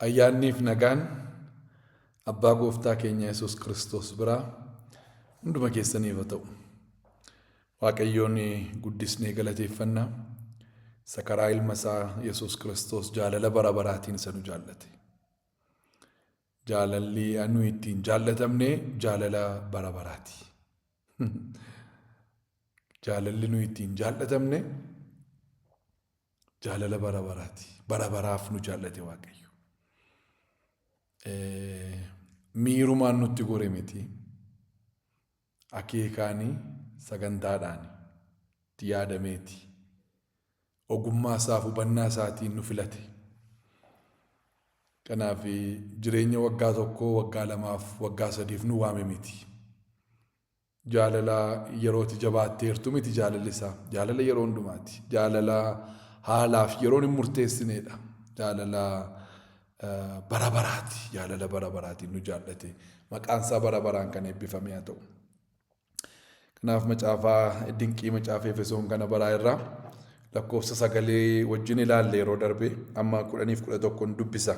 Ayyaanniif nagaan abbaa gooftaa keenya Yesuus Kiristoos biraa hunduma keessaniif haa ta'u. Waaqayyoon guddisnee galateeffannaa isa karaa ilma isaa Yesuus Kiristoos jaalala bara baraatiin isa nu jaallate. Jaalalli anu ittiin jaallatamne jaalala bara baraati. Jaalalli nu ittiin jaallatamne jaalala bara baraati. Bara baraaf nu jaallate Waaqayyo. Miirumaan nutti gore miti. Akeekaanii sagantaadhaan itti yaadameeti. Ogummaa isaaf hubannaa isaatiin nu filate. Kanaaf jireenya waggaa tokkoo, waggaa lamaaf, waggaa sadiif nu waame miti. Jaalala yerooti jabaatteertu miti jaalalli isaa. Jaalala yeroo hundumaati. Jaalala haalaaf yeroon hin murteessineedha. Jaalala bara baraati. Jaalala bara baraatiin nu jaallate. Maqaan isaa bara baraan kan eebbifame haa ta'u. Kanaaf macaafaa dinqii macaafa Efesoon kana baraa irraa lakkoofsa 9 wajjin ilaalle yeroo darbe amma 10-11 dubbisa.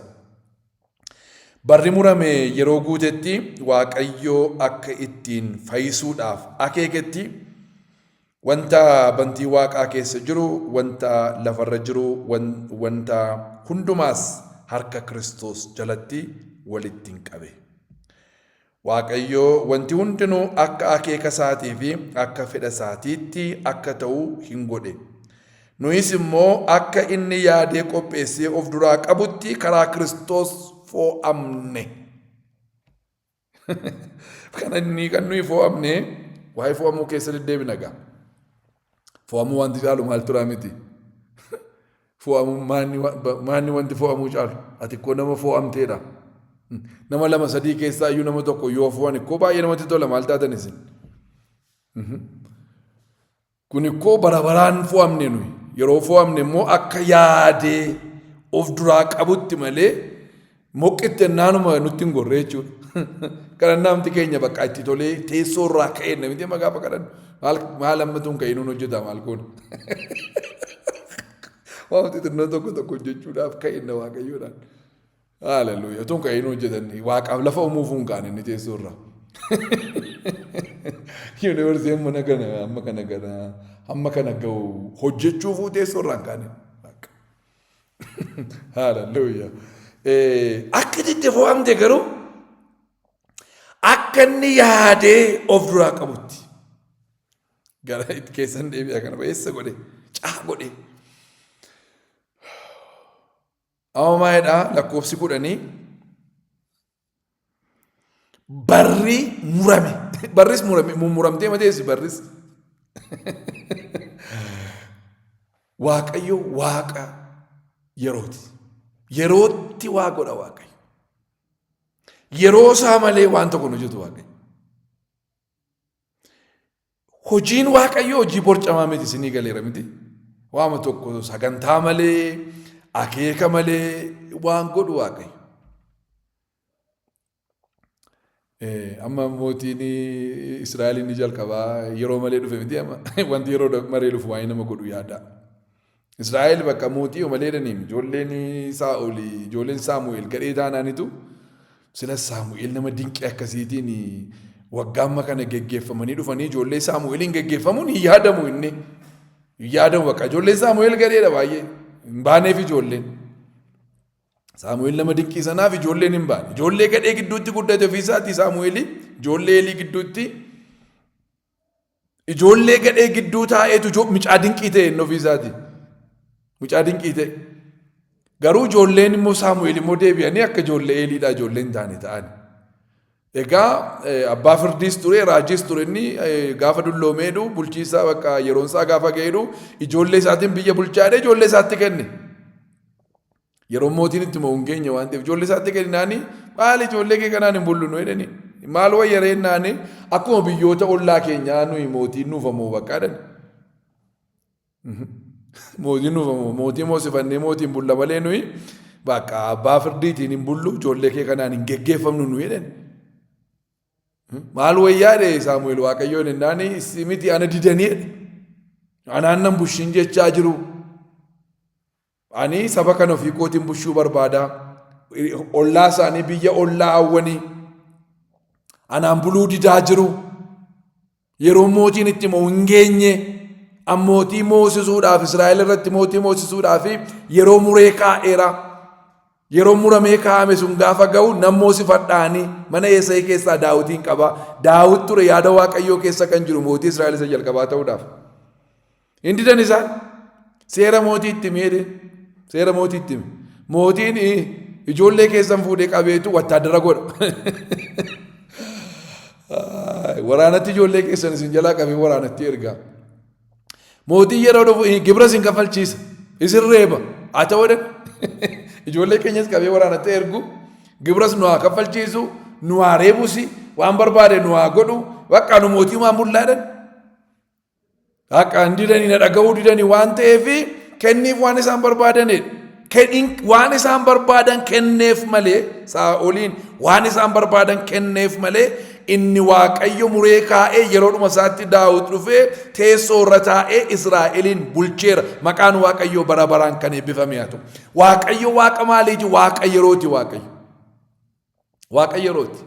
Barri murame yeroo guutetti Waaqayyoo akka ittiin fayyisuudhaaf akeeketti wanta bantii Waaqaa keessa jiru, wanta lafarra jiru, wanta hundumaas harka Kiristoos jalatti walitti qabe. Waaqayyoo wanti hundinuu akka akeeka isaatii fi akka fedha isaatiitti akka ta'u hin godhe. Nuyis immoo akka inni yaadee qopheessee of duraa qabutti karaa Kiristoos fo'amne. Kan nuyi fo'amne waa'ee fo'amuu keessa deddeebina gaa. Fo'amuu wanti caalu maal turaa miti. Fo'amuu maanni wanti fo'amuu caalu. Ati koo nama fo'amteedha. Nama 2-3 keessaa iyyuu nama tokko yoo fo'an ikkoo baay'ee namatti tola maal taatan isin. Kun ikkoo bara baraan fo'amne nuyi. Yeroo fo'amne immoo akka yaadee of duraa qabutti malee moqitti naanuma nutti hin gorre jechuudha. Kadhannaa namti keenya bakka itti tolee teessoo irraa ka'ee namti maqaa kadhannu maal hammatuun ka'ee nuun hojjeta maal kun. Waanti xinnoo tokko jechuudhaaf ka'ee na Waaqayyoodhaan. Hallelujah. Tun ka'ee nuun hojjetanni Waaqaaf lafa uumuuf hin kaane inni teessoo irraa. Yuunivarsiitii amma kana ga'u hojjechuufuu teessoo irraa hin kaane. Hallelujah. Akka itti fo'amte garuu akka inni yaadee of duraa qabutti. Gara itti keessan deebi'a kana eessa godhe? Caa godhe. Ammaadha lakkoofsi 10 barri murame. Barris muramtee mateessi barris. Waaqayyo Waaqa yerooti. Yerootti waa godha Waaqayyo. Yeroo isaa malee waan tokko hin hojjetu Waaqayyo. Hojiin Waaqayyo hojii borcamaa miti isinii galeera miti. Waama tokko sagantaa malee, akeeka malee waan godhu Waaqayyo. Amma mootiin Israa'el ni jalqabaa yeroo malee dhufe miti amma wanti yeroo malee dhufu waa'ee nama godhu yaada. Israa'el bakka mootii malee dhaniim ijoolleen Saamu'eel gadhee taanaanitu sila Saamu'eel nama dinqii akkasiitiin waggaa amma kana geggeeffamanii dhufanii ijoollee Saamu'eeliin geggeeffamuun hin yaadamu inni. Hin yaadamu bakka ijoolleen Saamu'eel gadheedha baay'ee. Hin baaneef ijoolleen. Saamu'eel nama dinqii sanaaf ijoolleen hin baane. Ijoollee gadhee gidduutti guddate ofiisaati Saamu'eeli. Ijoollee Eelii gidduutti. Ijoollee gadhee gidduu taa'eetu mucaa dinqii ta'e inni ofiisaati. Mucaa dinqii ta'e. Garuu ijoolleen immoo Saamu'eel immoo deebi'anii akka ijoollee Eeliidha ijoollee hin taane ta'an. Egaa abbaa firdiis ture raajiis ture inni gaafa dulloomeedhu bulchiisaa bakka yeroon isaa gaafa ga'eedhu ijoollee isaatiin biyya bulchaadhe ijoollee isaatti kenne. Yeroo mootiin itti mo'uun keenya waan ta'eef ijoollee isaatti kennaanii maal ijoollee kee kanaan hin bullu nu jedhani. Maal wayyaree naani akkuma biyyoota ollaa keenyaa nuyi mootiin nuufamoo bakka jedhani. Mootiin nuufamoo mootii moosifannee mootiin bulla malee nuyi bakka abbaa firdiitiin hin bullu ijoollee kee kanaan hin geggeeffamnu nu jedhani. Maal wayyaadhe Saamu'eel Waaqayyoon ennaani miti ana didanii anaan nan bushin jechaa jiru. Ani saba kana ofii kootiin bushuu barbaada. ollaa isaanii biyya ollaa hawwanii anaan buluu didaa jiru. Yeroo mootiin itti moo hin geenye ammootii moosisuudhaaf Israa'el irratti mootii moosisuudhaaf yeroo muree kaa'eera. Yeroo muramee kaa'ame sun gaafa ga'u nan moosifadhaanii mana Yeesayii keessaa Daawitiin qaba. Daawit ture yaada Waaqayyoo keessa kan jiru mootii Israa'el isa jalqabaa ta'uudhaaf. Hin didan isaan seera mootii itti hime. Seera mootii itti hime. Mootiin ijoollee keessan fuudhee qabeetu wattaadara godha. Waraanatti ijoollee keessan isin jalaa qabee waraanatti ergaa. Mootiin yeroo dhufu gibira isin kafalchiisa. Isin reeba. Haa ta'uu ijoollee keenyas qabee waraanatti ergu gibras nu haa kaffalchiisu nu haa reebusi waan barbaade nu haa godhu bakka nu mootii waan bullaadhan akka didanii na dhaga'uu didanii waan ta'eef kenniif waan isaan barbaadanidha. Waan isaan barbaadan kenneef malee Saa'oliin waan isaan barbaadan kenneef malee inni Waaqayyo muree kaa'ee yeroodhuma isaatti Daawit dhufee teessoo irra taa'ee Israa'eliin bulcheera. Maqaan Waaqayyoo bara baraan kan eebbifame haa ta'u. Waaqayyo Waaqa maaliiti? Waaqa yerooti. Waaqa yerooti.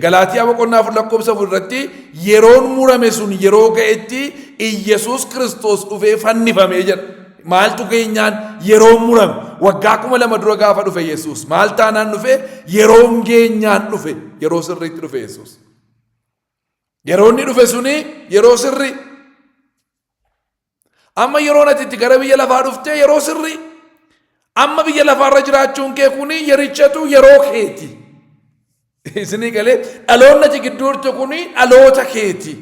Galaatiyaa boqonnaa 4 irratti yeroon murame sun yeroo ga'etti Iyyasuus Kiristoos dhufee fannifamee jedha. Maaltu keenyaan yeroo murame waggaa 2000 dura gaafa dhufe Yesuus maal taanaan dhufe yeroon keenyaan dhufe yeroo sirriitti dhufe Yesuus. Yeroon inni dhufe suni yeroo sirrii. Amma yeroon ati itti gara biyya lafaa dhufte yeroo sirrii. Amma biyya lafaarra jiraachuun kee kuni yerichatu yeroo keeti. Isinii galee dhaloonni ati gidduurtu kuni dhaloota keeti.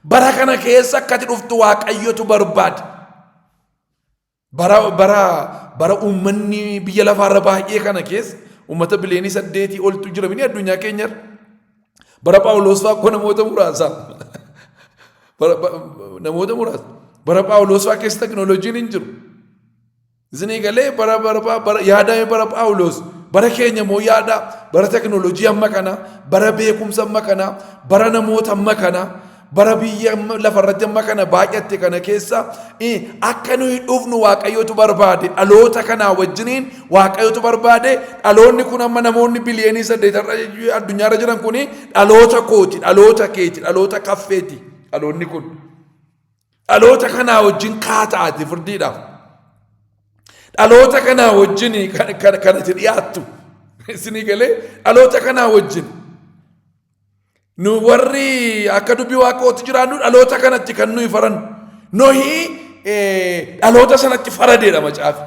Bara kana keessa akkati dhuftu Waaqayyotu barbaada. Bara uummanni biyya lafaarra baay'ee kana keessa uummata biliyoonii 8 oltu jira bini addunyaa keenyarra. Bara Phaawulos fa'aa akkoo namoota muraasa. Bara Phaawulos fa'aa keessa teknooloojiin hin jiru. Isinii galee yaadame bara Phaawulos bara keenya moo yaada bara teknooloojii amma kana bara beekumsa amma kana bara namoota amma kana. Bara biyya lafarratti amma kana baay'atte kana keessa akka nuyi dhufnu Waaqayyotu barbaade. Dhaloota kanaa wajjiniin Waaqayyotu barbaade. Dhaloonni kun amma namoonni biliyoonii 8 addunyaarra jiran kun dhaloota kooti, dhaloota keeti, dhaloota kaffeeti. Dhaloonni kun dhaloota kanaa wajjin kaata'ati firdiidhaaf. Dhaloota kanaa wajjin kanatti dhiyaattu. Isinii galee dhaloota kanaa wajjin. Nu warri akka dubbii Waaqootti jiraannu dhaloota kanatti kan nuyi faran. Nohi dhaloota sanatti faradeedha macaafi.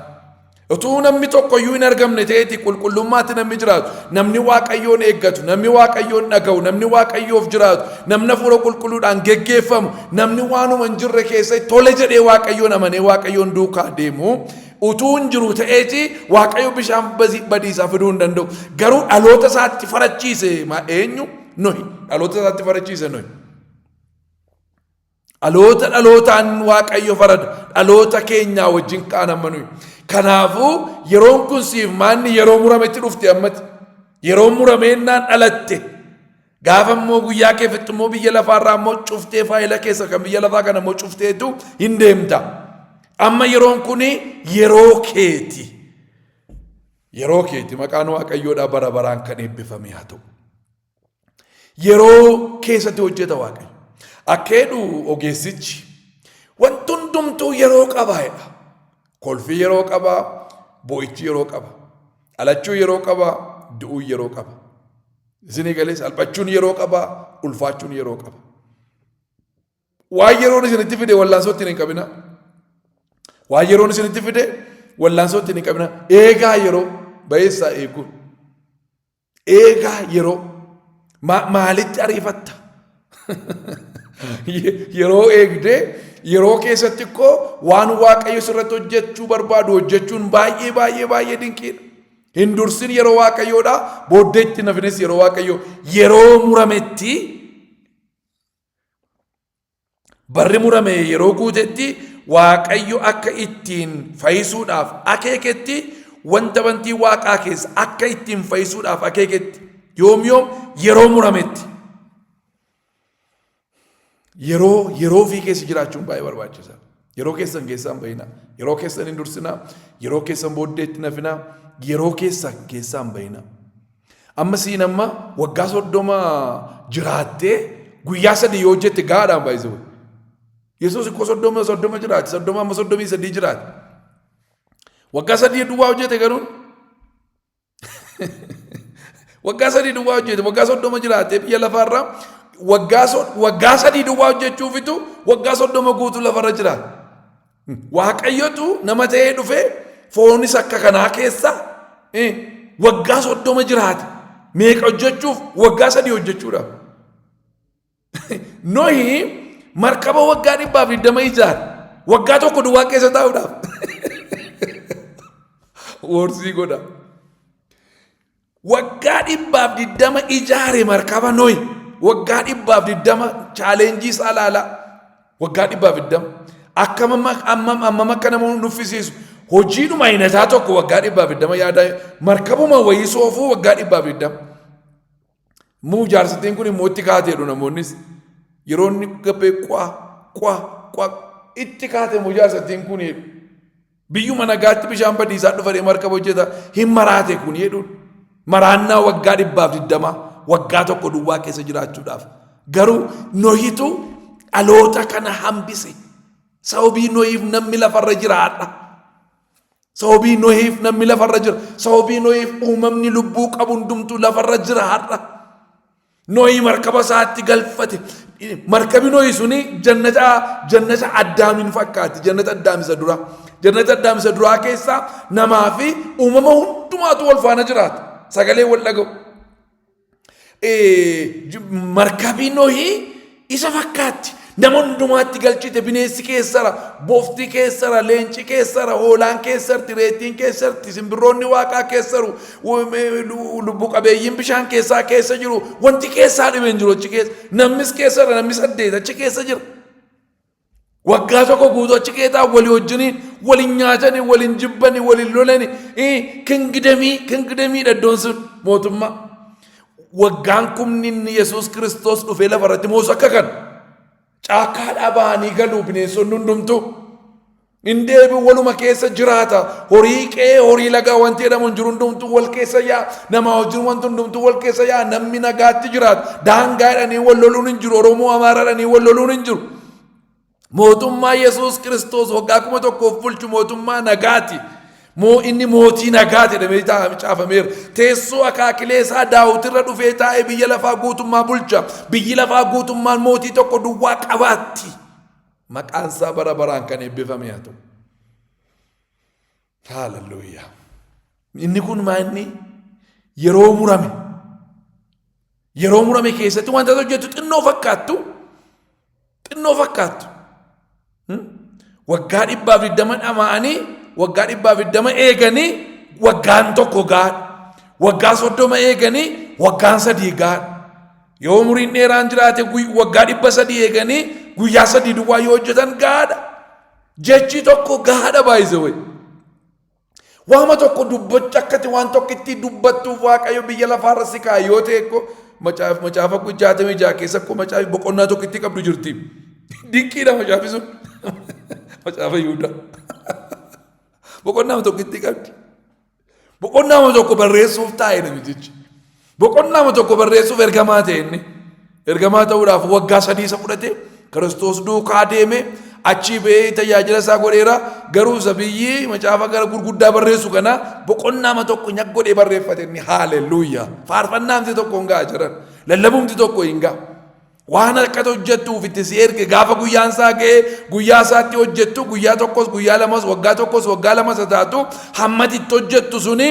Utuu namni tokko iyyuu hin argamne ta'eeti qulqullummaatti namni jiraatu. Namni Waaqayyoon eeggatu, namni Waaqayyoon dhaga'u, namni Waaqayyoof jiraatu, namni hafuura qulqulluudhaan geggeeffamu, namni waanuma hin jirre keessa tole jedhee Waaqayyoon amanee Waaqayyoon duukaa deemu. Utuu hin jiru ta'eeti Waaqayyo bishaan badiisaa fiduu hin danda'u. Garuu dhaloota isaatti farachiise eenyu? Nohi. Dhaloota isaatti farachiise Nohi. Dhalootaan Waaqayyo farada. Dhaloota keenyaa wajjin qaanamma nuyi. Kanaafuu yeroon kun siif maanni yeroo murametti dhufte ammati. Yeroo murameennaan dhalatte. Gaafa immoo guyyaa kee fixxu immoo biyya lafaarraa immoo cuftee faayila keessa kan biyya lafaa kana immoo cufteetu hin deemta. Amma yeroon kuni yeroo keeti. Yeroo keeti maqaan Waaqayyoodhaa bara baraan kan eebbifame haa ta'u. Yeroo keessatti hojjeta Waaqayyo. Akkeedhu ogeessichi wanti hundumtuu yeroo qabaadha. Kolfii yeroo qaba, boo'ichi yeroo qaba, dhalachuu yeroo qaba, du'uu yeroo qaba. Isinii galee salphachuun yeroo qaba, ulfaachuun yeroo qaba. Waan yeroon isinitti fide wallaansootti hin qabina. Waan yeroon isinitti fide wallaansootti hin qabina. Eegaa yeroo bayeessaa eeguun. Eegaa yeroo maalitti ariifatta? Yeroo eegdee yeroo keessatti koo waan Waaqayyo sirratti hojjechuu barbaadu hojjechuun baay'ee dinqiidha. Hin dursin yeroo Waaqayyoodha. Booddeetti nafines yeroo Waaqayyo yeroo murametti barri murame yeroo guutetti Waaqayyo akka ittiin fayyisuudhaaf akeeketti wanta bantii Waaqaa keessa akka ittiin fayyisuudhaaf akeeketti yoom yeroo murametti. Yeroo fi keessa jiraachuun baay'ee barbaachisaadha. Yeroo keessan keessaan bahina. Yeroo keessan hin dursinaa. Yeroo keessan booddeetti nafinaa. Yeroo keessaan bahina. Amma siin amma waggaa 30 jiraattee guyyaa 3 yoo hojjette gaadhaan baay'isuu. Yesuus ikkoo 30 jiraate 30 amma 33 jiraate. Waggaa 3 duwwaa hojjete garuun. Waggaa 3 duwwaa hojjete waggaa 30 jiraate biyya lafaarraa waggaa 3 duwwaa hojjechuufitu waggaa 30 guutuu lafarra jiraate. Waaqayyotu nama ta'ee dhufee foonis akka kanaa keessa waggaa 30 jiraate. Meeqa hojjechuuf waggaa 3 hojjechuudhaaf. Nohi markaba waggaa 120 ijaare waggaa tokko duwwaa keessa taa'uudhaaf. Worsii godha. Waggaa 120 ijaare markaba Nohi. Waggaa 120 chaalenjii isaa laala. Waggaa 120 akkam akka namoonni nuffisiisu. Hojiidhuma inataa tokko waggaa 120 yaada markabuma wayii soofuu waggaa 120. Muu jaarsittiin kun immoo itti kaateedhu namoonnis yeroo inni gabbee kwa itti kaatee muu jaarsittiin kun jedhu biyyuma nagaatti bishaan badiisaa dhufanii markaba hojjeta hin maraate kun jedhuun maraannaa waggaa 120 waggaa tokko duwwaa keessa jiraachuudhaaf garuu Nohitu dhaloota kana hambise. Sababii Nohiif namni lafarra jiraadha. Sababii Nohiif namni lafarra jira. Sababii Nohiif uumamni lubbuu qabu hundumtuu lafarra jiraadha. Nohi markaba isaatti galfate. Markabi Nohi suni jannata Addaamin fakkaatti. Jannata Addaamisa dura. Jannata Addaamisa duraa keessaa namaa fi uumama hundumaatu wal faana jiraata. Sagalee wal dhaga'u. Markabi Nohi isa fakkaatti. Nama hundumaatti galchite bineensi keessara, bofti keessara, leenci keessara, hoolaan keessarti, reettiin keessarti, simbirroonni waaqaa keessaru, lubbu qabeeyyiin bishaan keessaa keessa jiru, wanti keessaa dhibeen jiru achi keessa. Namnis keessara, namni 8 achi keessa jira. Waggaa tokko guutuu achi keessaa walii wajjiniin, waliin nyaatanii, waliin jibbanii, waliin lolanii, kingidamii dhaddoon sun mootummaa. Waggaan kumni Yesuus Kiristoos dhufee lafarratti moosu akka kan. Caakkaadhaa bahanii galuu bineensonni hundumtu hin deebi'u waluma keessa jiraata. Horii qe'ee horii lagaa wanti jedhamu hin jiru hundumtu wal keessa yaa. Nama wajjin wanti hundumtu wal keessa yaa. Namni nagaatti jiraata. Daangaa jedhanii wal loluun hin jiru. Oromoo Amaaraa jedhanii wal loluun hin jiru. Mootummaa Yesuus Kiristoos waggaa 1000 bulchu mootummaa nagaati. Inni mootii nagaati jedhamee caafameera. Teessoo akaakilee isaa Daawitirra dhufee taa'ee biyya lafaa guutummaa bulcha. Biyyi lafaa guutummaan mootii tokko duwwaa qabaatti. Maqaan isaa bara baraan kan eebbifame haa ta'u. Haaleluyyaa. Inni kun maanni yeroo murame. Yeroo murame keessatti wanta hojjetu xinnoo fakkaattu. Xinnoo fakkaattu. Waggaa 120 dhama'anii waggaa 120 eeganii waggaan tokko gaadha. Waggaa 30 eeganii waggaan 3 gaadha. Yoo umuriin dheeraan jiraate waggaa 300 eeganii guyyaa 3 duwwaa yoo hojjetan gaadha. Jechi tokko gaadha baay'ise wayi. Waama tokko dubbacha akkati waan tokko itti dubbattuuf Waaqayyo biyya lafaarra si kaa'e yoo ta'e ko macaafa 66 keessa ko macaafi boqonnaa tokko itti qabdu jirti. Dinqiidha macaafi sun. Macaafa Yihudaa. Boqonnaa tokko itti qabdi. Boqonnaa tokko barreessuuf taa'e namichi. Boqonnaa tokko barreessuuf ergamaa ta'e inni. Ergamaa ta'uudhaaf waggaa 3 isa fudhate Kiristoos duukaa deeme achi ba'ee tajaajila isaa godheera. Garuu sabiyyi macaafa gara gurguddaa barreessu kana boqonnaa tokko nyak godhee barreeffate inni. Haaleluyyaa. Faarfannaamti tokko hin ga'a jiran. Lallabumti tokko hin ga'a. Waan akkata hojjettuuf itti si erge gaafa guyyaan isaa ga'ee guyyaa isaatti hojjettu guyyaa tokkos guyyaa lamas waggaa tokkos waggaa lamas taatu hammati itti hojjettu suni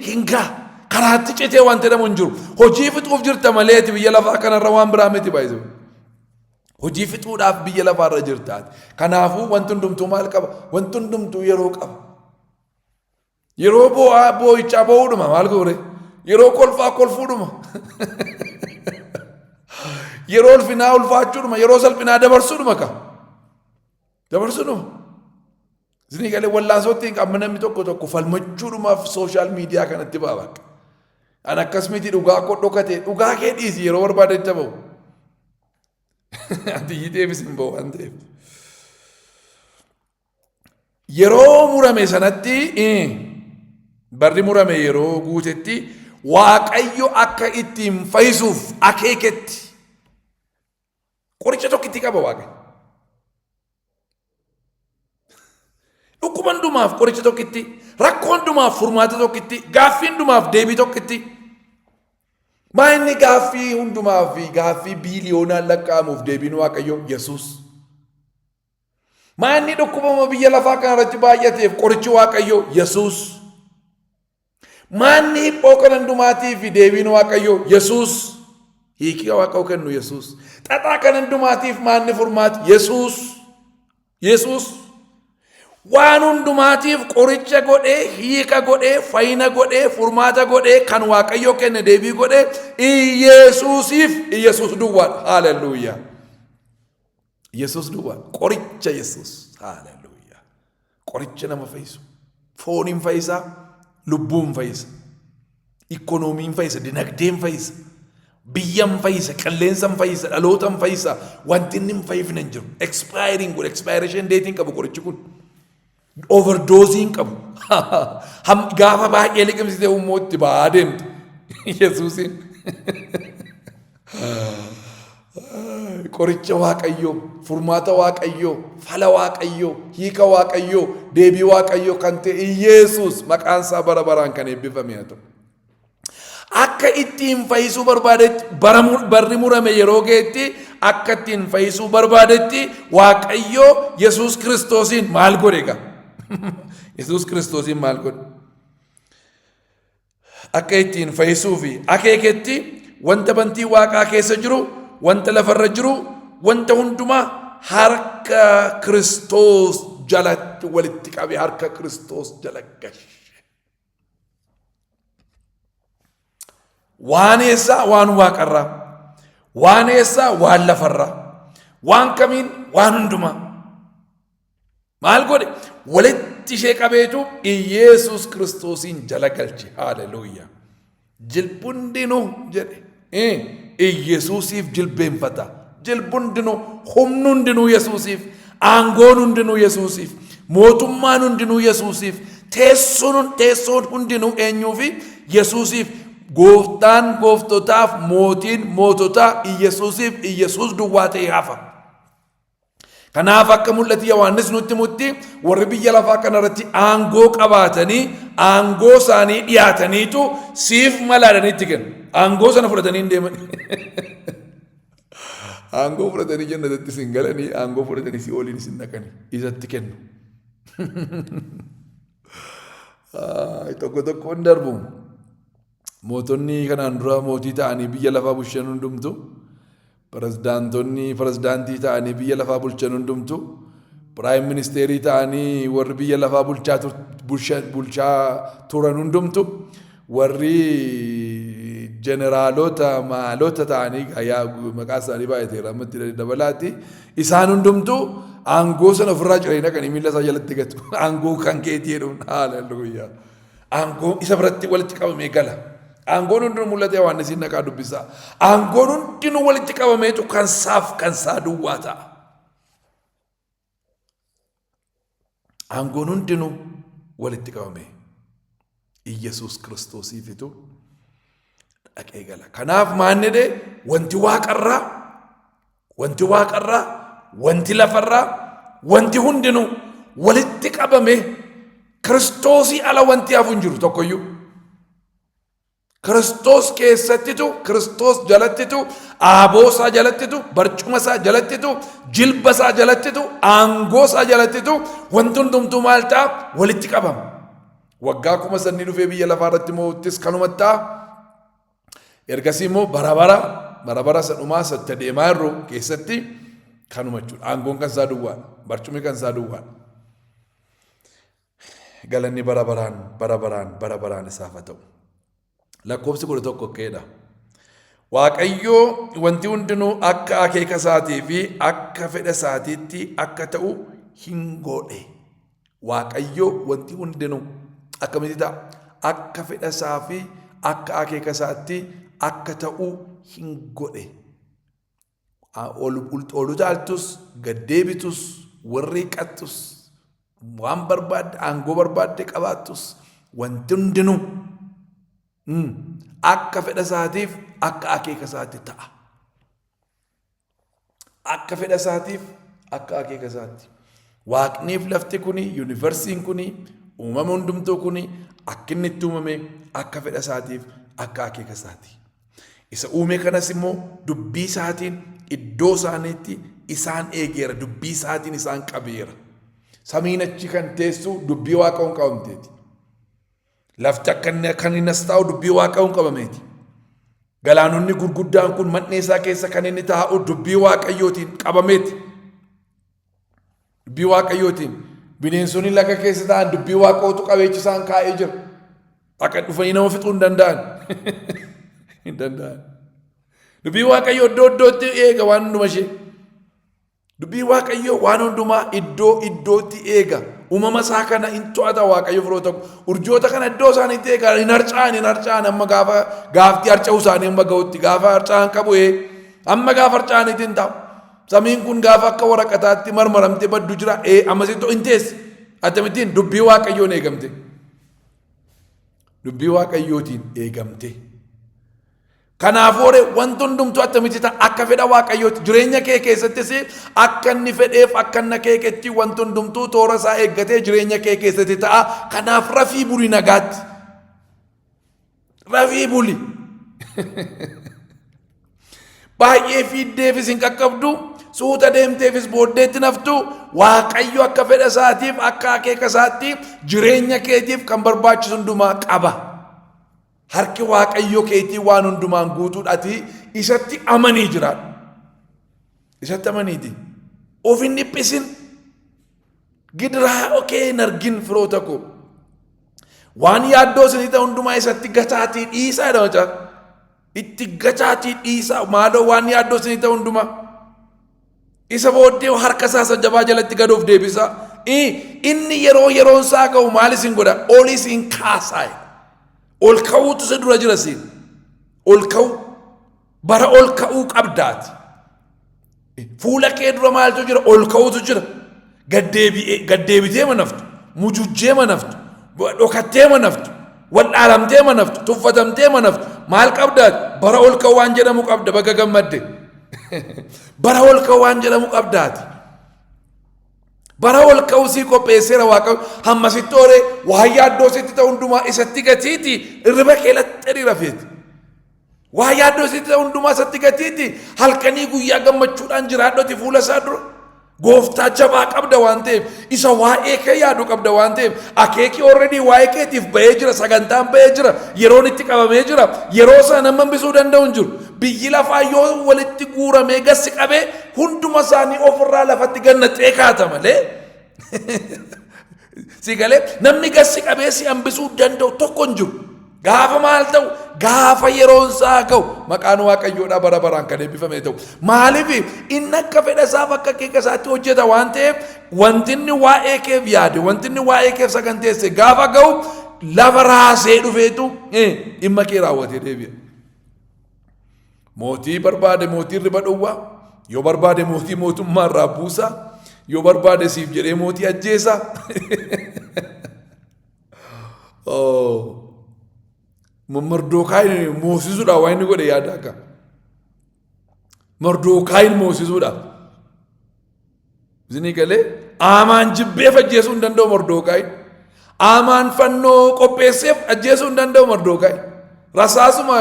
hin ga'a. Karaatti citee waan jedhamu hin jiru. Hojii fixuuf jirta maleeti biyya lafaa kanarra waan biraa miti baay'ise. Hojii fixuudhaaf biyya lafaarra jirtaati. Kanaafuu wanti hundumtuu maal qaba? Wanti hundumtuu yeroo qaba. Yeroo boo'ichaa boo'uudhuma maal goore? Yeroo kolfaa kolfuudhuma. Yeroo ulfinaa ulfaachuudhuma yeroo salphinaa dabarsuudhuma ka. Dabarsuudhuma. Isinii galee wallaansootti hin qabne namni tokko falmachuudhumaaf sooshaal miidiyaa kanatti baabaka. An akkasumatti dhugaa koo dhokate dhugaa kee dhiisi yeroo barbaadetti bahu. Ati yiteefis hin bahu waan ta'eef. yeroo murame sanatti barri murame yeroo guutetti Waaqayyo akka ittiin fayyisuuf akeeketti qoricha tokkitti qaba Waaqayyo. Dhukkuba hundumaaf qoricha tokkitti, rakkoo hundumaaf furmaata tokkitti, gaaffii hundumaaf deebii tokkitti. Maa inni gaaffii hundumaaf gaaffii biiliyoonaan lakkaa'amuuf deebiin Waaqayyo Yesuus. Maa inni dhukkubama biyya lafaa kanarratti baay'ateef qorichi Waaqayyo Yesuus. Maa inni hiphoo kan hundumaatiif deebiin Waaqayyo Yesuus. Hiikii Waaqayyo kennu Yesuus. Xaxaa kan hundumaatiif maanni furmaati Yesuus. Yesuus. Waan hundumaatiif qoricha godhee, hiika godhee, fayyina godhee, furmaata godhee, kan Waaqayyo kenne deebii godhee, Yesuusiif Yesuus duwwaadha. Haaleluyyaa. Yesuus duwwaadha. Qoricha Yesuus. Haaleluyyaa. Qoricha nama fayyisu. Fooniin fayyisa, lubbuun fayyisa. Ikoonomiin fayyisa, dinagdeen fayyisa. Biyyaan fayyisa, qilleensan fayyisa, dhalootan fayyisa. Wanti inni hin fayyifne hin jiru. Expiring good, expiration dating qabu qorichi kun. Overdosing qabu. Gaafa baay'ee liqimsitee ummootti ba'aa deemtu. Yesuusin. Qoricha Waaqayyoo, furmaata Waaqayyoo, fala Waaqayyoo, hiika Waaqayyoo, deebii Waaqayyoo kan ta'e Yesuus maqaan isaa bara baraan kan eebbifame haa ta'u. Akka ittiin fayyisuu barbaadetti barri murame yeroo ga'etti akka ittiin fayyisuu barbaadetti Waaqayyoo Yesuus Kiristoosiin maal godhe egaa? Yesuus Kiristoosiin maal godhe? Akka ittiin fayyisuu fi akeeketti wanta bantii Waaqaa keessa jiru, wanta lafarra jiru, wanta hundumaa harka Kiristoos jalatti walitti qabe harka Kiristoos jala galche. Waan eessaa waan Waaqarraa, waan eessaa waan lafarraa, waan kamiin waan hundumaa maal godhe? Walitti ishee qabeetu Yesuus Kiristoosiin jala galche. Haaleluyyaa. Jilbundinuu jedhe Yesuusiif jilbeenfata. Jilbundinuu, humni hundinuu Yesuusiif, aangoon hundinuu Yesuusiif, mootummaan hundinuu Yesuusiif, teessoon hundinuu eenyuufi? Yesuusiif. Gooftaan gooftotaaf, mootiin moototaa Yesuusiif Yesuus duwwaa ta'e hafa. Kanaaf akka mul'ati Yohaannis nutti mutti warri biyya lafaa kanarratti aangoo qabaatanii aangoo isaanii dhiyaataniitu siif malaadhaniitti kennu. Aangoo sana fudhatanii hin deeman. Aangoo fudhatanii jannatatti sin galanii aangoo fudhatanii si ooliin sin dhaqanii isatti kennu. Tokko tokkoon darbu. Mootonni kanaan dura mootii ta'anii biyya lafaa bulchan hundumtu, pirezidaantii ta'anii biyya lafaa bulchan hundumtu, piraayim ministeerii ta'anii warri biyya lafaa bulchaa turan hundumtu, warri jeneraalota maalota ta'anii maqaa isaanii baay'ateera ammatti dabalaatti isaan hundumtu aangoo sana ofirraa ciranii dhaqanii miila isaa jalatti gatu. Aangoo kan keetii jedhuun haaleluyyaa. Aangoo isa biratti walitti qabamee gala. Aangoon hundinuu mul'ate waan isin naqaa dubbisaa. Aangoon hundinuu walitti qabameetu kan saa duwwaa ta'a. Aangoon hundinuu walitti qabamee Yesuus Kiristoosiifitu dhaqee gala. Kanaaf maanni dee wanti waaqarraa, wanti lafarraa, wanti hundinuu walitti qabamee Kiristoosii ala wanti hafu hin jiru tokkoyyuu. Kiristoos keessattitu, Kiristoos jalattitu, aaboosaa jalattitu, barcumasaa jalattitu, jilbasaa jalattitu, aangoosaa jalattitu, wanti hundumtuu maal ta'a? Walitti qabama. Waggaa kuma sanni dhufee biyya lafaa irratti moottis kanuma ta'a. Ergasii immoo bara sadhumaa satti adeemaa jirru keessatti kanuma jechuudha. Aangoon kan isaa duwwaadha. Barcumni kan isaa duwwaadha. Galanni bara baraan isaaf haa ta'u. Lakkoofsi 11 keedha. Waaqayyoo wanti hundinuu akka akeeka isaatii fi akka fedha isaatiitti akka ta'u hin godhe. Waaqayyoo wanti hundinuu akkamitti ta'a? Akka fedha isaa fi akka akeeka isaatti akka ta'u hin godhe. Ol utaaltus, gad deebitus, warri qattus, waan barbaadde aangoo barbaadde qabaattus wanti hundinuu akka fedha isaatiif akka akeeka isaatti ta'a. Akka fedha isaatiif akka akeeka isaatti. Waaqniif lafti kuni, yuunivarsiin kuni, uumama hundumtuu kuni akka inni itti uumame akka fedha isaatiif akka akeeka isaati. Isa uume kanas immoo dubbii isaatiin iddoo isaaniitti isaan eegeera, dubbii isaatiin isaan qabeera. Samiin achi kan teessu dubbii Waaqaa hin qabamteeti. Lafti akka inni as taa'u dubbii Waaqaa hin qabameeti. Galaanonni gurguddaan kun man'ee isaa keessa kan inni taa'u dubbii Waaqayyootiin qabameeti. Dubbii Waaqayyootiin bineensonni laga keessa taa'an dubbii Waaqayyootu qabeechi isaan kaa'ee jira. Akka dhufanii nama fixuu hin danda'an. Hin danda'an. Dubbii Waaqayyoo iddoo iddootti eega waan hunduma ishee. Dubbii Waaqayyoo waan hundumaa iddoo iddootti eega. Uumama isaa kana hin to'ata Waaqayyo firoota urjoota kana iddoo isaaniitti eega. Hin harca'an amma gaafti harca'uu isaanii amma ga'utti gaafa harca'an qabu amma gaafa harca'aniitti hin ta'u. Samiin kun gaafa akka waraqataatti marmaramtee baddu jira ammasitti hin teessi. Atamittiin dubbii Waaqayyoon eegamte. Dubbii Waaqayyootiin eegamte. Kanaafuu wanti hundumtuu attamitti ta'a akka fedha Waaqayyooti. Jireenya kee keessattis akka inni fedheef akka inni akeeketti wanti hundumtuu toora isaa eeggatee jireenya kee keessatti ta'a. Kanaaf rafii buli nagaatti. Rafii buli. Baay'ee fiiddeefis hin qaqqabdu. Suuta deemteefis booddeetti naftu. Waaqayyo akka fedha isaatiif akka akeeka isaatti jireenya keetiif kan barbaachisu hundumaa qaba. Harki Waaqayyo keetii waan hundumaan guutuudhaati isatti amanii jiraadhu. Isatti amaniiti. Of hin dhiphisin. Gidiraa hin argin firoota koo. Waan yaaddoo isinii ta'e hundumaa isatti gachaatii dhiisaa jedhama. Itti gachaatii dhiisaa maaloo waan yaaddoo isinii ta'e hundumaa. Isa booddee harka isaa jabaa jalatti gadoof deebisa. Inni yeroon isaa ga'u maal isin godha? Ol isin kaasaa. Ol ka'uutu isa dura jira siin. Ol ka'u. Bara ol ka'uu qabdaati. Fuula kee dura maaltu jira? Ol ka'uutu jira. Gaddeebitee manaftu. Mujujjee manaftu. Dhokattee manaftu. Waldhaalamtee manaftu. Tuffatamtee manaftu. Maal qabdaati? Bara ol ka'u waan jedhamu qabda baga gammadde. Bara ol ka'u waan jedhamu qabdaati. Bara ol ka'u sii qopheesseera Waaqayyo hammasitti ooree waa yaaddoo sitti ta'u hundumaa isatti gatiiti irriba kee laxxanii rafeeti. Waa yaaddoo sitti ta'u hundumaa isatti gatiiti halkanii guyyaa gammachuudhaan jiraadhoti fuula isaa dura. Gooftaa jabaa qabda waan ta'eef isa waa'ee kee yaadu qabda waan ta'eef akeekii already waa'ee keetiif ba'ee jira sagantaan ba'ee jira yeroon itti qabamee jira yeroo isaa nama hambisuu danda'u hin jiru. Biyyi lafaa yoo walitti guuramee gassi qabee hunduma isaanii ofirraa lafatti gannaxee kaata malee si galee namni gassi qabee si hambisuu danda'u tokko hin jiru. Gaafa maal ta'u gaafa yeroon isaa ga'u maqaan Waaqayyoodhaa bara baraan kan eebbifame ta'u maaliif inni akka fedha isaaf akka akeeka isaatti hojjeta waan ta'eef wanti inni waa'ee keef yaade wanti inni waa'ee keef saganteesse gaafa ga'u lafa raasee dhufeetu dhimma kee raawwatee deebi'a. Mootii barbaade mootii riba dhowwaa yoo barbaade mootii mootummaa irraa buusaa yoo barbaade siif jedhee mootii ajjeesaa. Mardokaayin moosisuudhaaf waan inni godhe yaada akka. Mardokaayin moosisuudhaaf. Isinii galee Aamaan jibbee ajjeesuu hin danda'u Mardokaayin. Aamaan fannoo qopheesseef ajjeesuu hin danda'u Mardokaayin. Rasaasuma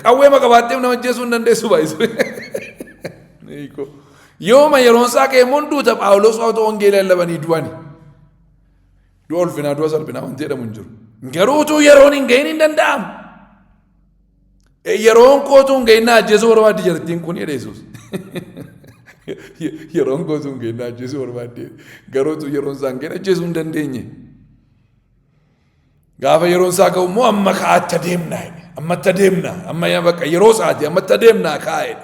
qawwee qabaatteef nama ajjeesuu hin dandeessu baay'isuu. Yooma yeroon isaa ka'e monduuta Phaawulos otoo wangeela lallabanii du'ani. Du'a ulfinaa du'a salphinaa wanti jedhamu hin jiru. Garuutuu yeroon hin gahin hin danda'amu. Yeroon kootuu hin gahin ajjeesuu barbaaddi jirtiin kun jedhe Yesuus. Yeroon kootuu hin gahin ajjeesuu barbaaddi. Garuutuu yeroon isaa hin gahin ajjeesuu hin dandeenye. Gaafa yeroon isaa ga'u immoo amma ka'atta deemnaa. Amma itti deemnaa. Amma bakka yeroo isaati amma itti deemnaa kaa'e.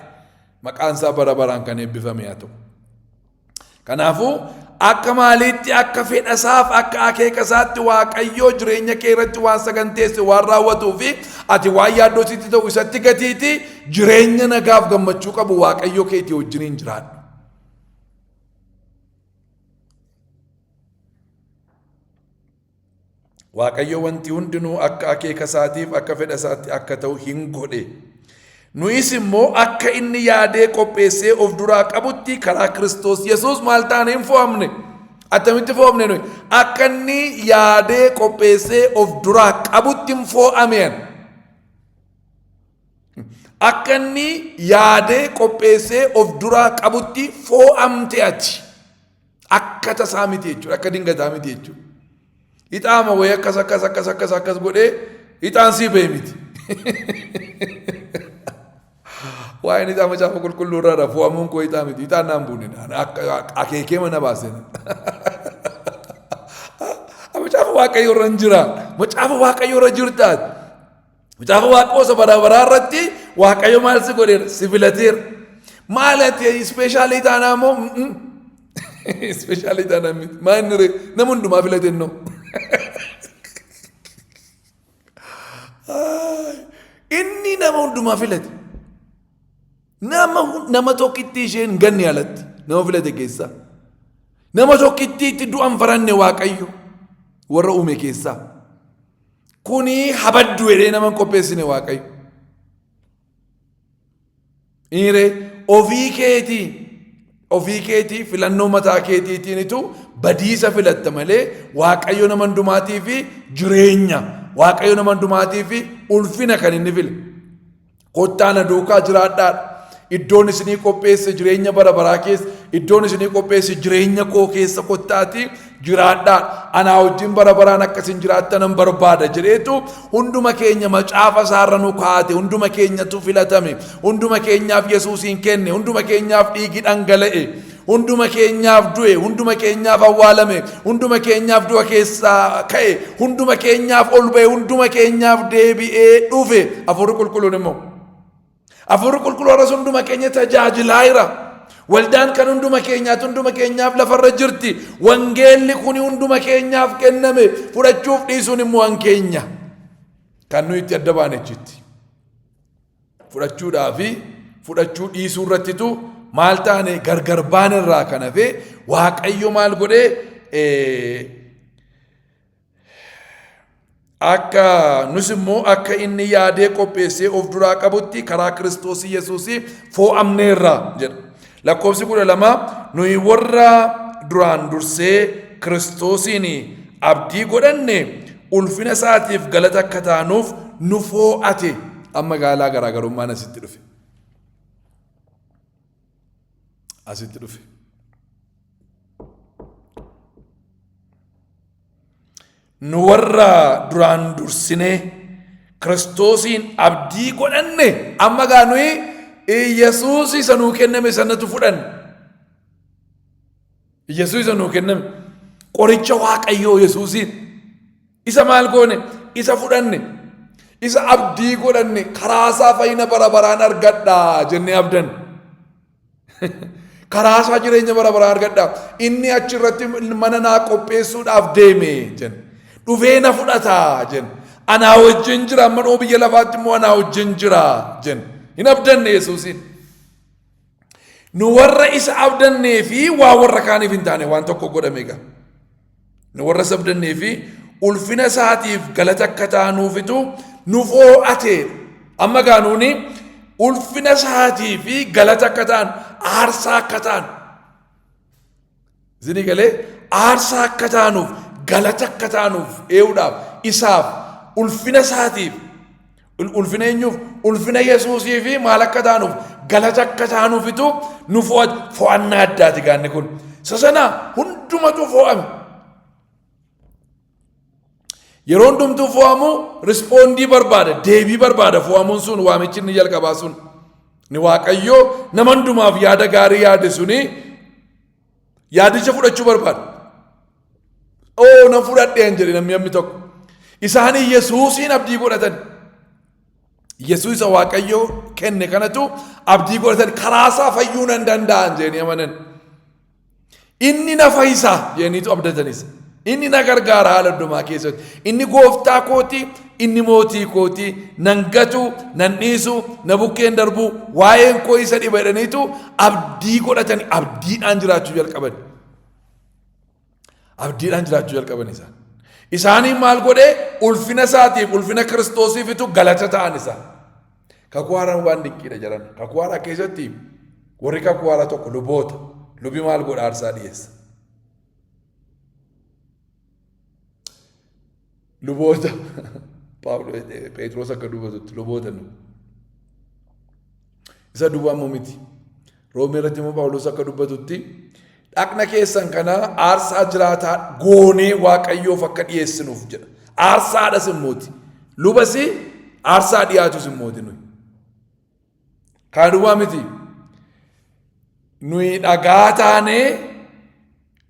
Maqaan isaa bara baraan kan eebbifame haa ta'u. Kanaafuu akka maaliitti akka fedha isaaf akka akeeka isaatti Waaqayyoo jireenya kee irratti waan saganteesse waan raawwatuu fi ati waan yaaddoo sitti ta'u isatti gatiiti jireenya nagaaf gammachuu qabu Waaqayyoo keetii wajjiniin jiraadhu. Waaqayyo wanti hundinuu akka akeeka isaatiif akka fedha isaatti akka ta'u hin godhe. Nuyis immoo akka inni yaadee qopheessee of duraa qabutti karaa Kiristoos Yesuus maal taane hin fo'amne. Attamitti fo'amne nuyi? Akka inni yaadee qopheessee of duraa qabutti hin fo'ameen. Akka inni yaadee qopheessee of duraa qabutti fo'amte ati. Akka tasaa miti jechuudha. Akka dingataa miti jechuudha. Ixaama wayii akkas godhee ixaan sii ba'e miti. Waa'een ixaa macaafa qulqulluu irraa fo'amuun koo ixaa miti. Ixaan naan buune akeekee mana baasee. Macaafa Waaqayyo irra hin jira. Macaafa Waaqayyo irra jirtaat. Macaafa Waaqayyo bara baraa irratti Waaqayyo maal si godheera? Si filateera. Maal ati ispeeshaalii taanaa moo? Ispeeshaalii taanaa miti. Maa inni ree? Nama hundumaa filatennoo. Inni nama hundumaa filate. Nama tokkitti isheen ganni alatti nama filate keessaa. Nama tokkitti itti du'an faranne Waaqayyo warra uume keessaa. Kuni habaddu jedhee nama qopheessine Waaqayyo. Inni ofii keetii filannoo mataa keetiitiinitu badiisa filatta malee Waaqayyo nama hundumaatii fi jireenya, Waaqayyo nama hundumaatii fi ulfina kan inni file. Kottaan aduukaa jiraadhaadha. Iddoon isinii qopheesse jireenya bara baraa keessa, iddoon isinii qopheesse jireenya koo keessa kottaati jiraadhaa. Anaa wajjin bara baraan akkasin jiraattanan barbaada jedheetu hunduma keenya macaafa isaarra nu kaa'ate, hunduma keenyatu filatame, hunduma keenyaaf Yesuusiin kenne, hunduma keenyaaf dhiigi dhangala'e, hunduma keenyaaf du'e, hunduma keenyaaf awwaalame, hunduma keenyaaf du'a keessaa ka'e, hunduma keenyaaf ol ba'e, hunduma keenyaaf deebi'ee dhufe. Hafuurri qulqulluun immoo Hafuurri qulqulluu har'as hunduma keenya tajaajilaa jira. Waldaan kan hunduma keenyaaf lafarra jirti. Wangeelli kun hunduma keenyaaf kenname. Fudhachuuf dhiisuun immoo waan keenya. Kan nuyi itti adda baane jechuudha. Fudhachuudhaa fi fudhachuu dhiisuu irrattitu maal taane gargar baane irraa kan hafe Waaqayyo maal godhee akka nus immoo akka inni yaadee qopheessee of duraa qabutti karaa Kiristoos Yesuusii fo'amneerra jedha. Lakkoofsi 12 nuyi warra duraan dursee Kiristoosiin abdii godhanne ulfina isaatiif galata akka taanuuf nu fo'ate. Amma gaalaa garaagarummaan asitti dhufe. Nu warra duraan dursinee Kiristoosiin abdii godhanne amma gaa nuyi Yesuus isa nuu kenname sanatu fudhanne. Yesuus isa nuu kenname qoricha Waaqayyoo Yesuusiin isa maal goone isa fudhanne isa abdii godhanne karaa isaa fayyina bara baraan argadhaa jennee abdanne. Karaa isaa jireenya bara baraan argadhaa. Inni achirratti mana naa qopheessuudhaaf deeme jenne. Dhufee na fudhataa jen. Anaa wajjin jira amma dhoo biyya lafaatti immoo anaa wajjin jira jen. Hin abdanne Yesuusiin. Nu warra isa abdannee fi waa warra kaaniif hin taane waan tokko godhame egaa. Nu warra isa abdannee fi ulfina isaatiif galata akka taanuufitu nu fo'ate. Amma gaa nuuni ulfina isaatii fi galata akka taanu aarsaa akka taanu. Isinii galee aarsaa akka taanuuf galata akka taanuuf eewuudhaaf isaaf ulfina isaatiif ulfina eenyuuf ulfina Yesuusii fi maal akka taanuuf galata akka taanuufitu nu fo'annaa addaati gaanni kun. Sana hundumatu fo'ame. Yeroo hundumtuu fo'amu rispoondii barbaada, deebii barbaada. Fo'amuun sun waamichi inni jalqabaa sun ni Waaqayyoo nama hundumaaf yaada gaarii yaade suni yaadicha fudhachuu barbaada. Na fudhadheen jedhe namni tokko. Isaanii Yesuusiin abdii godhatan. Yesuus isa Waaqayyoo kenne kanatu abdii godhatan karaa isaa fayyuu nan danda'an jedhanii amanan. Inni na fayyisa jedhaniitu abdatanis. Inni na gargaara haala hundumaa keessatti. Inni gooftaa kooti, inni mootii kooti, nan gatu, nan dhiisu, na bukkeen darbu, waa'een koo isa dhiba jedhaniitu abdii godhatan abdiidhaan jiraachuu jalqaban. Abdiidhaan jiraachuu jalqaban isaan. Isaanii maal godhee ulfina isaatiif ulfina Kiristoosiifitu galata ta'an isa. Kakuu haaraan waan dinqiidha jedhan. Kakuu haaraa keessatti warri kakuu haaraa tokko luboota. Lubi maal godha aarsaa dhiyeessa. Luboota Phexros akka dubbatutti luboota nu. Isa duwwaa miti. Roomee irratti immoo Phaawulos akka dubbatutti dhaqna keessan kana aarsaa jiraataa goonee Waaqayyoof akka dhiyeessinuuf jedha. Aarsaadhas immooti. Lubasi aarsaa dhiyaatus immooti nuyi. Kan duwwaa miti. Nuyi dhagaa taanee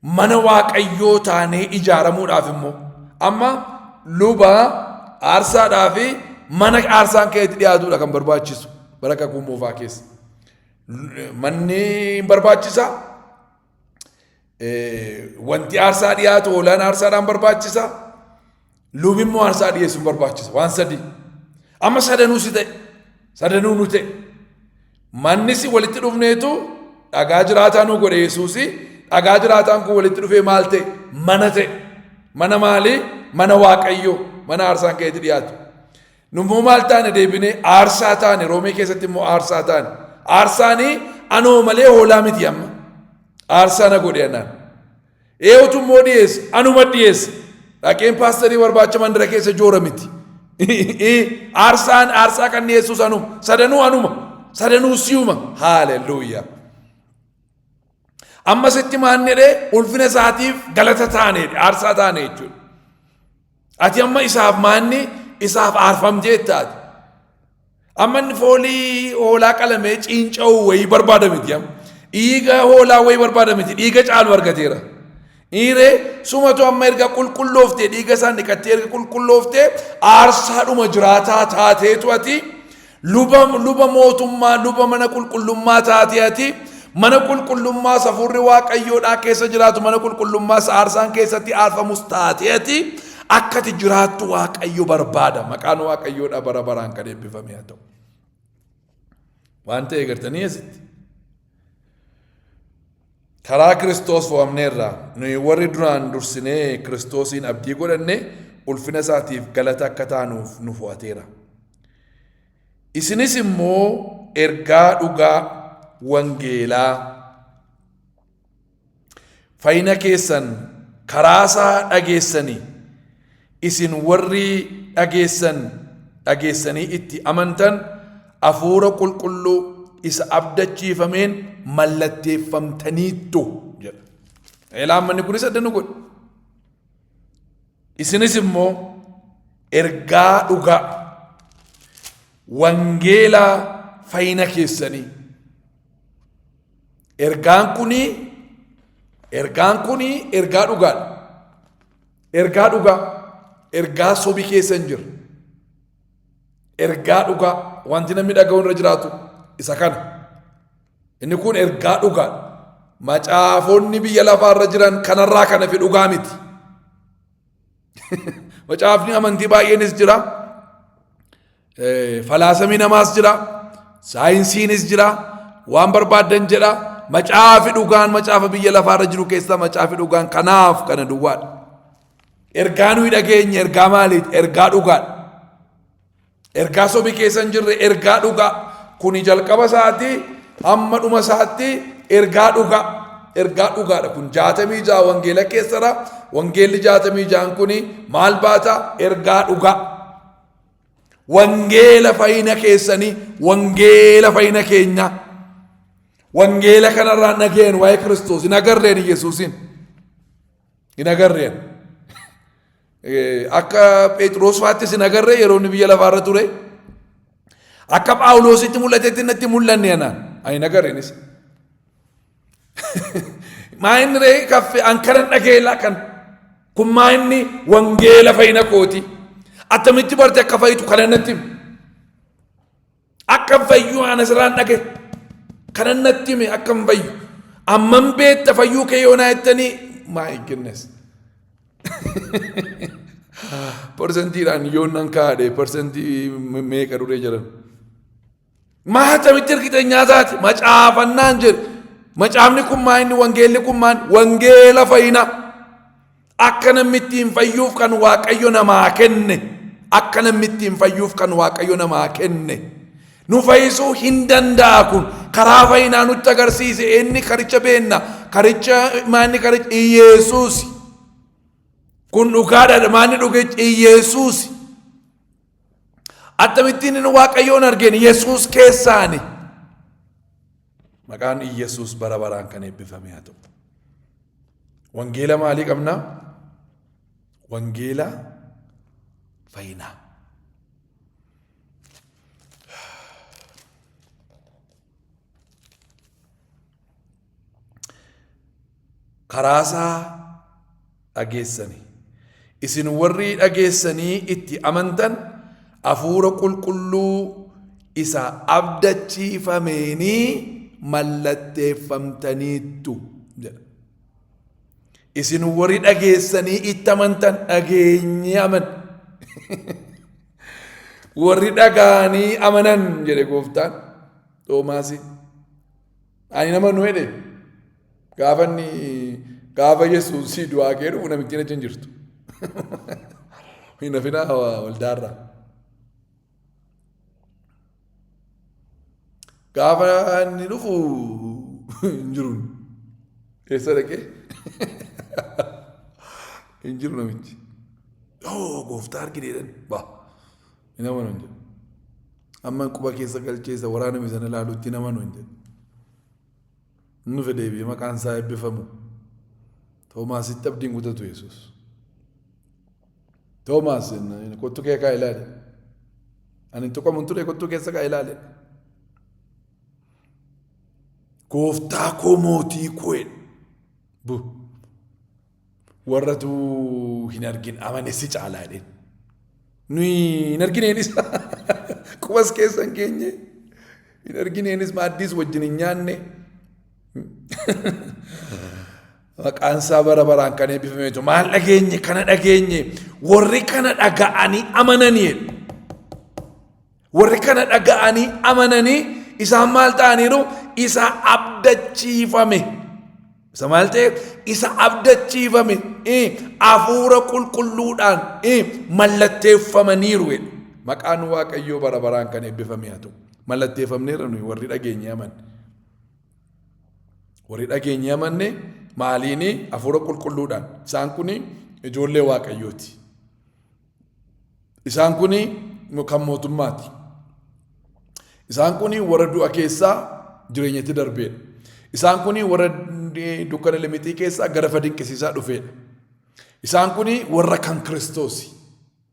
mana Waaqayyoo taanee ijaaramuudhaaf immoo amma luba aarsaadhaa fi mana aarsaan keessatti dhiyaatudha kan barbaachisu. Bara kakuu moofaa keessa. Manni barbaachisa. Wanti aarsaa dhiyaatu hoolaan aarsaadhaan barbaachisa. Lubi immoo aarsaa dhiyeessuun barbaachisa. Waan sadii. Amma sadanuu si ta'e. Sadanuu nu ta'e. Mannis walitti dhufneetu dhagaa jiraataa nu godhe Yesuusi. Dhagaa jiraataan kun walitti dhufee maal ta'e? Mana ta'e. Mana maalii? Mana Waaqayyoo. Mana aarsaan keessatti dhiyaatu. Nummoo maal taane deebinee aarsaa taane Roomee keessatti immoo aarsaa taane. Aarsaanii anoo malee hoolaa miti amma. Aarsaa na godhe anaan. Eeyotu immoo dhiyeesse. Anuma dhiyeesse. Dhaqeen paasterii barbaacha mandira keessa joora miti. Aarsaa kan dhiyeessus anuma. Sadanuu anuma. Sadanuu si'uma. Haaleluyyaa. Amma sitti maannedhee ulfina isaatiif galata taanedha. Aarsaa taane jechuudha. Ati amma isaaf maanni isaaf aarfamtee taate. Amma inni foolii hoolaa qalamee ciinca'uu wayii barbaada miti amma. Dhiiga hoolaa wayii barbaada miti. Dhiiga caalu argateera. Dhiiree sumatu amma erga qulqullooftee dhiiga isaan dhiqattee erga qulqullooftee aarsaadhuma jiraataa taateetu ati luba mootummaa luba mana qulqullummaa taatee ati mana qulqullummaa hafuurri Waaqayyoodhaa keessa jiraatu mana qulqullummaa aarsaan keessatti aarfamus taatee ati akkati jiraattu Waaqayyo barbaada. Maqaan Waaqayyoodhaa bara baraan kan eebbifame haa ta'u. Waan ta'e gartanii asitti. Karaa Kiristoos fo'amneerra nuyi warri duraan dursinee Kiristoosiin abdii godhanne ulfina isaatiif galata akka taanuuf nu fo'ateera. Isinis immoo ergaa dhugaa wangeelaa fayyina keessan karaasaa dhageessanii isin warri dhageessanii itti amantan hafuura qulqulluu isa abdachiifameen mallatteeffamtaniittu jedha. Eelaan kunis addanu godhe. Isinis immoo ergaa dhugaa wangeelaa fayyina keessanii. Ergaan kuni ergaa dhugaadha. Ergaa dhugaa. Ergaa sobi keessan jira. Ergaa dhugaa wanti namni dhaga'u irra jiraatu isa kana. Inni kun ergaa dhugaadha. Macaafonni biyya lafaarra jiran kanarraa kana fi dhugaa miti. Macaafni amantii baay'eenis jira. Falaasamii namaas jira. Saayinsiinis jira. Waan barbaadan jedha. Macaafi dhugaan macaafa biyya lafaarra jiru keessaa macaafi dhugaan kanaaf kana duwwaadha. Ergaa nuyi dhageenya ergaa maaliiti? Ergaa dhugaadha. Ergaa sobi keessan jirre ergaa dhugaa. Kuni jalqaba isaatti hamma dhuma isaatti ergaa dhugaa. Ergaa dhugaadha. Kun 66 wangeela keessadha. Wangeelli 66 kuni maal baata? Ergaa dhugaa. Wangeela fayyina keessanii, wangeela fayyina keenya. Wangeela kanarraa nageen waa'ee Kiristoos hin agarreen Yesuusin. Hin agarreen. Akka Phexros faattis hin agarree yeroo inni biyya lafaarra ture. Akka Phaawulositti mul'atetti natti mul'anne anaan. Hin agarreenis. Maa inni ree kaffe ankaran dhageelaa kan. Kun maa inni wangeela fayyina kooti. Attamitti barte akka fayyitu kana natti hime. Akka fayyuu ana sirraan dhage. Kana natti hime akka fayyu. Amman beetta fayyuu kee yoonaa jettanii my goodness. Persentiidhaan yoonnan kaadhe persentii meeqa duree jiran. Maatamitti hirkiteenyaa taate macaafannaan jedhe. Macaafni kun maa inni wangeelli kun maan wangeela fayyina. akka namni ittiin fayyuuf kan Waaqayyo namaa kenne, akka namni ittiin fayyuuf kan Waaqayyo namaa kenne. Nu fayyisuu hin danda'a kun karaa fayyinaa nutti agarsiise. Inni karicha beenna, karicha maanni karicha Iyesuus. Kun dhugaadha, maanni dhugichi Iyesuus. Akkamittiin inni Waaqayyoon argeen Yesuus keessaani. Maqaan Iyesuus bara baraan kan eebbifame haa ta'u. Wangeela maalii qabnaa? Wangeela fayyinaa. Karaasaa dhageessanii, isin warri dhageessanii itti amantan hafuura qulqulluu isa abdachiifameenii mallatteeffamtaniittu jedha. Isin warri dhageessanii itti amantan, dhageenyee aman. Warri dhagaanii amanan jedhe gooftaan Toomaasi. Ani nama nu jedhe gaafa Yesuusii du'aa kee dhufu namittiin achi hin jirtu. Hin hafinaa waldaarraa. Gaafa inni dhufu hin jiruun. Eessa dhaqee? Hin jiru namichi. Gooftaa argineedhaan baa. Hin amanu hin jedhu. Amma quba keessa galcheessa waraana misana ilaaluutti hin amanu hin jedhu. Nu fedheebi maqaan isaa eebbifamu. Toomaasitti abdiin kutatu Yesuus. Toomaas kottu kee kaa ilaale. Ani tuqamuun ture kottu keessa kaa ilaale. Gooftaa koo mootii koo jedhe. Warratu hin argin amanesi caalaa jedheen. Nuyi hin argineenis qubas keessa hin geenye. Hin argineenis maaddiis wajjin hin nyaanne. Maqaan isaa bara baraan kan eebbifameetu. Maal dhageenye? Kana dhageenye. Warri kana dhaga'anii amananii. Warri kana dhaga'anii amananii isaan maal ta'aniiru? Isa abdachiifame. Isa maal ta'e? Isa abdachiifame. Hafuura qulqulluudhaan mallatteeffamaniiru. Maqaan Waaqayyoo bara baraan kan eebbifame haa ta'u. Mallatteeffamneera nuyi warri dhageenye amanne. Warri dhageenye amanne maaliini? Hafuura qulqulluudhaan. Isaan kuni ijoollee Waaqayyooti. Isaan kuni kan mootummaati. Isaan kuni warra du'a keessaa jireenyatti darbeedha. Isaan kuni warra dukkana limitii keessaa gara dinqisiisaa dhufeedha. Isaan kuni warra kan Kiristoosi.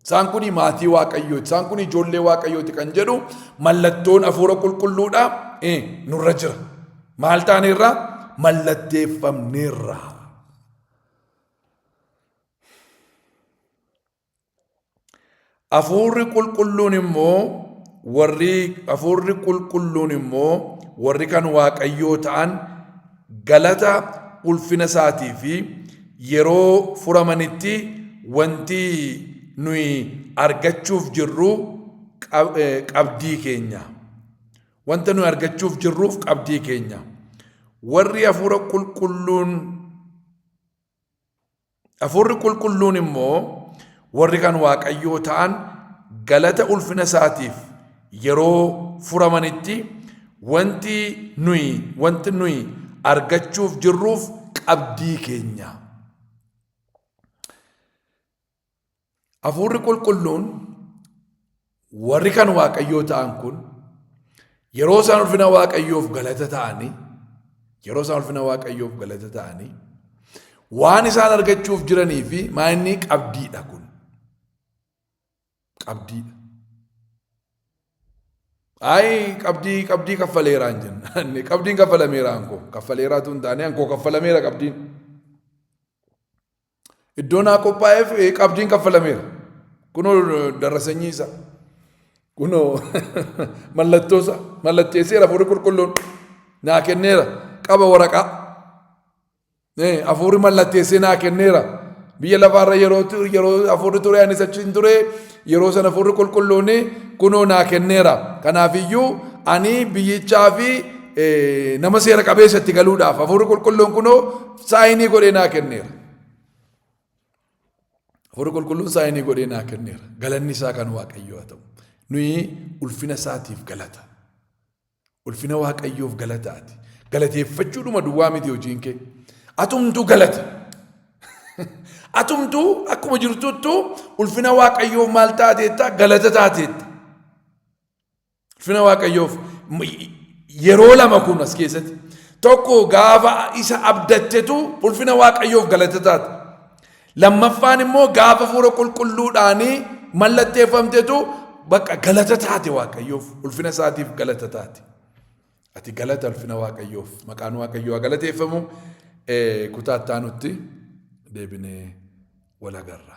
Isaan kuni maatii Waaqayyooti. Isaan kuni ijoollee Waaqayyooti kan jedhu mallattoon hafuura qulqulluudhaa nurra jira. Maal taaneerra? Mallatteeffamneerra. Hafuurri qulqulluun immoo warri kan Waaqayyoo ta'an galata ulfina isaatii fi yeroo furamanitti wanti nuyi argachuuf jirru qabdii keenya. Wanta nuyi argachuuf jirruuf qabdii keenya. Warri hafuurri qulqulluun immoo warri kan Waaqayyoo ta'an galata ulfina isaatiif yeroo furamanitti wanti nuyi argachuuf jirruuf qabdii keenya. Hafuurri qulqulluun warri kan Waaqayyoo ta'an kun yeroo isaan ulfina Waaqayyoof galata ta'anii waan isaan argachuuf jiranii fi maanni qabdiidha kun. Qabdiidha. Qabdii kaffaleeraan jenna. Qabdiin kaffalameera ankoo. Kaffaleeraatu hin taane ankoo kaffalameera qabdiin. Iddoo naa qophaa'eef qabdiin kaffalameera. Kunoo darrasanyiisa. Kunoo mallattoosa. Mallatteesseera hafuurri qulqulluun. Naa kenneera. Qaba waraqaa. Hafuurri mallatteessee naa kenneera. Biyya lafaarra yeroo hafuurri ture anis achi hin ture. Yeroo sana hafuurri qulqulluun kunoo naa kenneera. Kanaafiyyuu ani biyyichaa fi nama seera qabeessa itti galuudhaaf hafuurri qulqulluun kunoo saayinii godhee naa kenneera. Hafuura qulqulluun isaa inni godhee naa kenneera. Galanni isaa kan Waaqayyoo haa ta'u. Nuyi ulfina isaatiif galata. Ulfina Waaqayyoof galataati. Galateeffachuudhuma duwwaa miti hojiin kee. Atumtuu galata. Atumtuu akkuma jirtuttuu ulfina Waaqayyoof maal taateetta? Galata taateetta. Ulfina Waaqayyoof yeroo lama kun as keessatti tokko gaafa isa abdattetu ulfina Waaqayyoof galata taate. Lammaffaan immoo gaafa hafuura qulqulluudhaanii mallatteeffamtetu bakka galata taate Waaqayyoof ulfina isaatiif galata taate. Ati galata ulfina Waaqayyoof maqaan Waaqayyoo galateeffamu kutaa itti aanutti deebinee wal agarra.